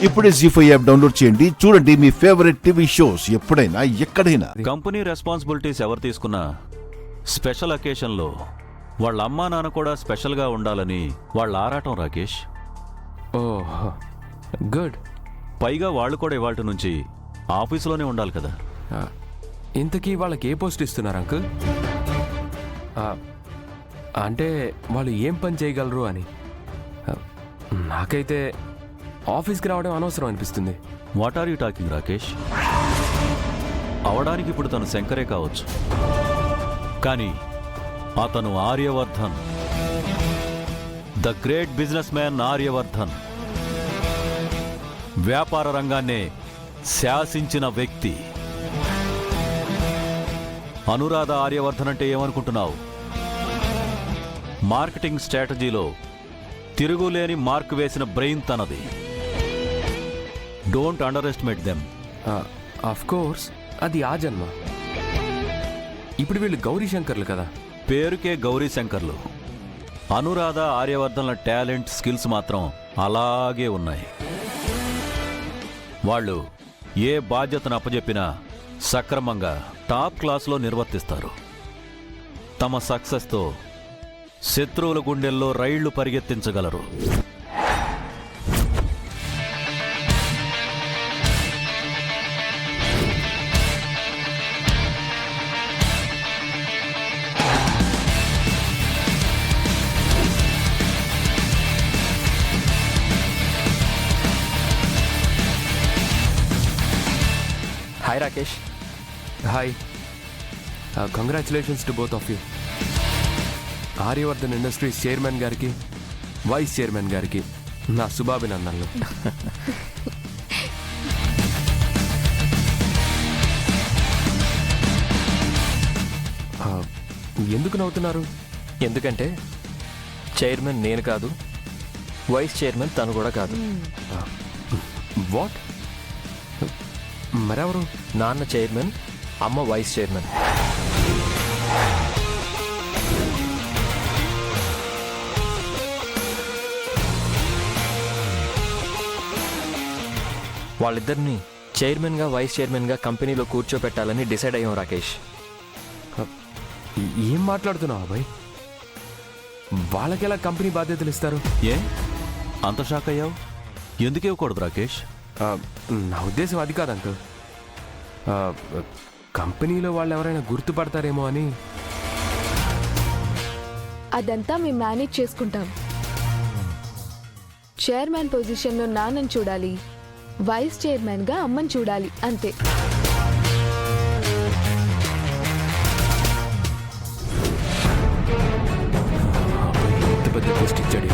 ఇప్పుడే జీ5 app download చేయండి. చూడండి మీ ఫేవరెట్ టీవీ షోస్ ఎప్పుడైనా ఎక్కడైనా. కంపెనీ రెస్పాన్సిబిలిటీస్ ఎవరు తీసుకున్నా స్పెషల్ అకేషన్లో వాళ్ళ అమ్మా నాన్న కూడా స్పెషల్గా ఉండాలని వాళ్ళ ఆరాటం రాకేష్. ఓహ్ గుడ్. పైగా వాళ్ళు కూడా ఇవాళ నుంచి ఆఫీసులోనే ఉండాలి కదా. ఇంతకీ వాళ్ళకి ఏ పోస్ట్ ఇస్తున్నారు అంకుల్? అంటే వాళ్ళు ఏం పని చేయగలరు అని. నాకైతే ఆఫీస్కి రావడం అనవసరం అనిపిస్తుంది. What are you talking Rakesh? అవడానికి ఇప్పుడు తను శంకరే కావచ్చు, కానీ అతను Aryavardhan, the great business man Aryavardhan, వ్యాపార రంగాన్నే శాసించిన వ్యక్తి. అనురాధ ఆర్యవర్ధన్ అంటే ఏమనుకుంటున్నావు? మార్కెటింగ్ స్ట్రాటజీలో తిరుగులేని మార్క్ వేసిన బ్రెయిన్ తనది. Don't under estimate them. Of course అది ఆ జన్మ. ఇప్పుడు వీళ్ళు గౌరీ శంకర్లు కదా. పేరుకే గౌరీ శంకర్లు. అనురాధ ఆర్యవర్ధన్ల టాలెంట్ స్కిల్స్ మాత్రం అలాగే ఉన్నాయి. వాళ్ళు ఏ బాధ్యతను అప్పజెప్పినా సక్రమంగా టాప్ క్లాస్లో నిర్వర్తిస్తారు. తమ సక్సెస్తో శత్రువుల గుండెల్లో రైళ్లు పరిగెత్తించగలరు. Hi Rakesh. Hi. Congratulations to both of you. Aryavardhan industries chairman గారికి, వైస్ చైర్మన్ గారికి నా శుభాభినందనలు. ఎందుకు నవ్వుతున్నారు? ఎందుకంటే చైర్మన్ నేను కాదు, వైస్ చైర్మన్ తను కూడా కాదు. వాట్? మరెవరు? నాన్న చైర్మన్, అమ్మ వైస్ చైర్మన్. వాళ్ళిద్దరిని చైర్మన్గా వైస్ చైర్మన్గా కంపెనీలో కూర్చోపెట్టాలని డిసైడ్ అయ్యాం రాకేష్. ఏం మాట్లాడుతున్నావు అబ్బాయి? వాళ్ళకి ఎలా కంపెనీ బాధ్యతలు ఇస్తారు? ఏ అంత షాక్ అయ్యావు? ఎందుకు ఇవ్వకూడదు రాకేష్? నా ఉద్దేశం అది కాదు అంకుల్. కంపెనీలో వాళ్ళు ఎవరైనా గుర్తుపడతారేమో అని. అదంతా మేము మేనేజ్ చేసుకుంటాం. చైర్మన్ పొజిషన్లో నాన్నని చూడాలి, వైస్ చైర్మన్గా అమ్మని చూడాలి, అంతే. ఎంత పెద్ద పోస్ట్ ఇచ్చాడు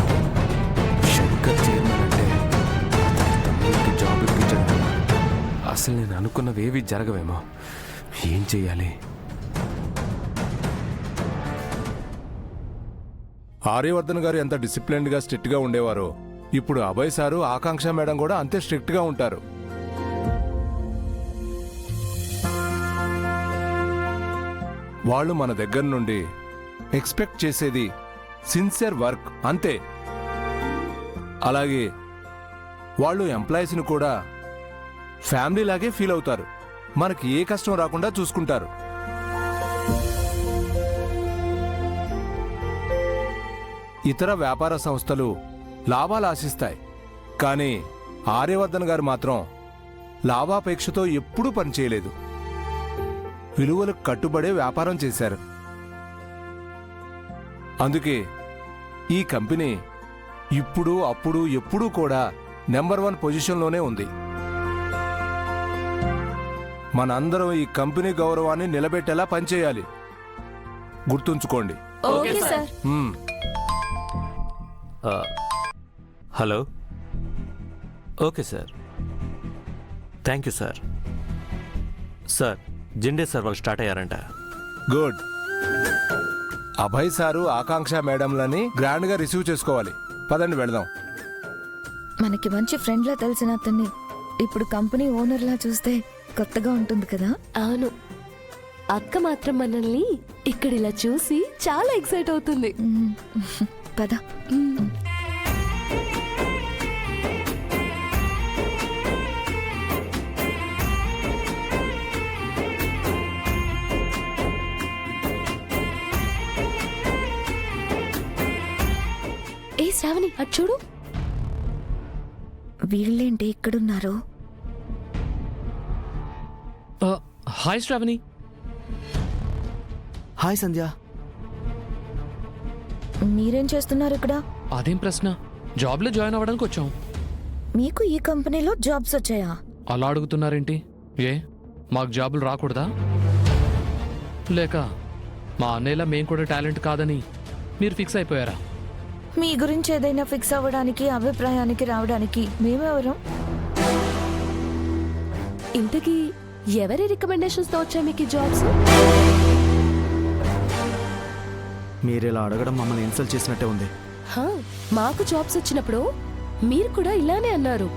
శంకర్ చైర్మన్ అంటే. తమ్ముడికి జాబ్ ఇప్పించడం. అసలు నేను అనుకున్నవేవి జరగవేమో. ఏం చెయ్యాలి? ఆర్యవర్ధన్ గారు ఎంత డిసిప్లిన్డ్ గా స్ట్రిక్ట్ గా ఉండేవారో ఇప్పుడు అభయ్ సారు, ఆకాంక్ష మేడం కూడా అంతే స్ట్రిక్ట్ గా ఉంటారు. వాళ్ళు మన దగ్గర నుండి ఎక్స్పెక్ట్ చేసేది సిన్సియర్ వర్క్ అంతే. అలాగే వాళ్ళు ఎంప్లాయీస్ని కూడా ఫ్యామిలీ లాగే ఫీల్ అవుతారు. మనకి ఏ కష్టం రాకుండా చూసుకుంటారు. ఇతర వ్యాపార సంస్థలు లాభాలు ఆశిస్తాయి, కానీ ఆర్యవర్ధన్ గారు మాత్రం లాభాపేక్షతో ఎప్పుడూ పనిచేయలేదు. విలువలకు కట్టుబడే వ్యాపారం చేశారు. అందుకే ఈ కంపెనీ ఇప్పుడు అప్పుడు ఎప్పుడూ కూడా నెంబర్ 1 పొజిషన్లోనే ఉంది. మనందరం ఈ కంపెనీ గౌరవాన్ని నిలబెట్టేలా పనిచేయాలి. గుర్తుంచుకోండి. Hello. Okay sir, thank you sir. Sir Shinde sir వాళ్ళు స్టార్ట్ అయ్యారంట. గుడ్. అభయ్ సారు, ఆకాంక్ష మేడంలని గ్రాండ్ గా రిసీవ్ చేసుకోవాలి. పదండి వెళదాం. మనకి మంచి ఫ్రెండ్లా తెలిసిన అతన్ని ఇప్పుడు కంపెనీ ఓనర్లా చూస్తే కొత్తగా ఉంటుంది కదా. అవును, అక్క మాత్రం మనల్ని ఇక్కడ ఇలా చూసి చాలా ఎక్సైట్ అవుతుంది. పద. శ్రావణి అటు చూడు. వీళ్ళేంటి ఇక్కడున్నారు? హాయ్ శ్రావణి. హాయ్ సంధ్య. మీరేం చేస్తున్నారు ఇక్కడ? అదేం ప్రశ్న, జాబ్లో జాయిన్ అవ్వడానికి వచ్చాం. మీకు ఈ కంపెనీలో జాబ్స్ వచ్చాయా? అలా అడుగుతున్నారేంటి? ఏ మాకు జాబులు రాకూడదా? లేక మా అన్నయ్యలా మేం కూడా టాలెంట్ కాదని మీరు ఫిక్స్ అయిపోయారా? మీ గురించి ఏదైనా ఫిక్స్ అవ్వడానికి, అభిప్రాయానికి రావడానికి మేమెవరం? ఇంతకీ ఎవరి రికమెండేషన్స్ తో వచ్చాయి మీకు ఈ జాబ్స్? మీరు ఇలా అడగడం మమ్మల్ని ఇన్సల్ట్ చేసినట్టే ఉంది. హా, మాకు జాబ్స్ వచ్చినప్పుడు మీరు కూడా ఇలానే అన్నారు.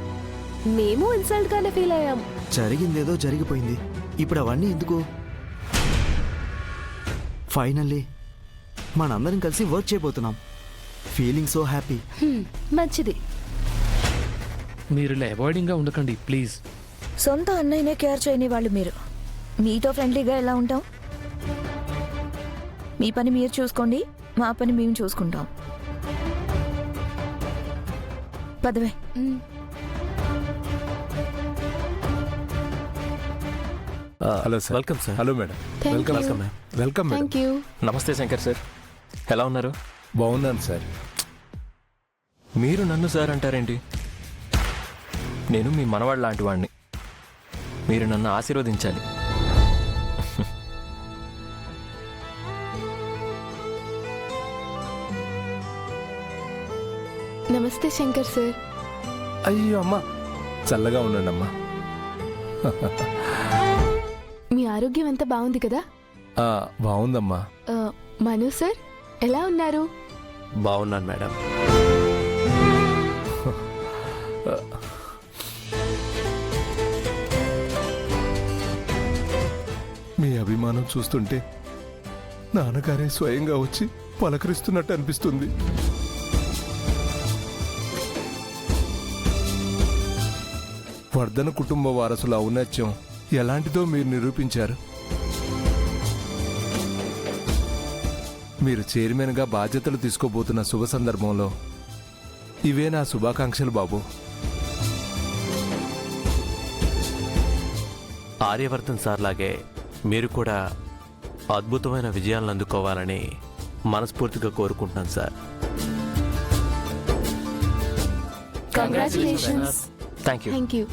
మేము ఇన్సల్ట్ గానే ఫీల్ అయ్యాం. జరిగిందేదో జరిగిపోయింది, ఇప్పుడు అవన్నీ ఎందుకు? ఫైనల్లీ మనందరం కలిసి వర్క్ చేయబోతున్నాం. Feeling so happy. మంచిది. మీరు ఇలా అవాయిడింగ్గా ఉండకండి ప్లీజ్. సొంత అన్నయ్యనే కేర్ చేయని వాళ్ళు మీరు. మీతో ఫ్రెండ్లీగా ఎలా ఉంటాం? మీ పని మీరు చూసుకోండి, మా పని మేము చూసుకుంటాం. పదవే. Hello sir. Welcome sir. Hello madam. Thank welcome you. Ma'am. Welcome madam. Thank you. నమస్తే శంకర్ సార్, ఎలా ఉన్నారు? బాగున్నాను సార్. మీరు నన్ను సార్ అంటారేంటి? నేను మీ మనవాడు లాంటి వాడిని. మీరు నన్ను ఆశీర్వదించాలి. నమస్తే శంకర్ సార్. అయ్యో అమ్మా, చల్లగా ఉండండి అమ్మా. మీ ఆరోగ్యం ఎంత బాగుంది కదా? బాగుందమ్మా. మను సార్ ఎలా ఉన్నారు? బాగున్నాను మేడం. మీ అభిమానం చూస్తుంటే నాన్నగారే స్వయంగా వచ్చి పలకరిస్తున్నట్టు అనిపిస్తుంది. వర్ధన కుటుంబ వారసుల ఔన్నత్యం ఎలాంటిదో మీరు నిరూపించారు. మీరు చైర్మన్గా బాధ్యతలు తీసుకోబోతున్న శుభ సందర్భంలో ఇవే నా శుభాకాంక్షలు బాబు. ఆర్యవర్ధన్ సార్ లాగే మీరు కూడా అద్భుతమైన విజయాలను అందుకోవాలని మనస్ఫూర్తిగా కోరుకుంటున్నాను sir. Congratulations. Thank you. Thank you.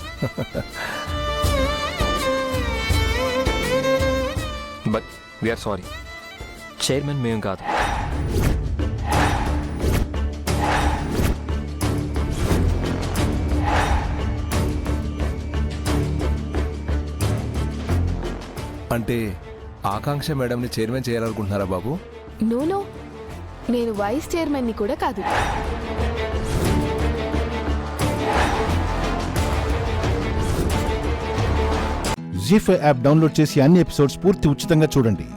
But we are sorry, chairman మేము కాదు. అంటే ఆకాంక్ష మేడంని చైర్మన్ చేయాలనుకుంటున్నారా బాబు? నో, నేను వైస్ చైర్మన్ని కూడా కాదు. జీ5 యాప్ డౌన్లోడ్ చేసి అన్ని ఎపిసోడ్స్ పూర్తి ఉచితంగా చూడండి.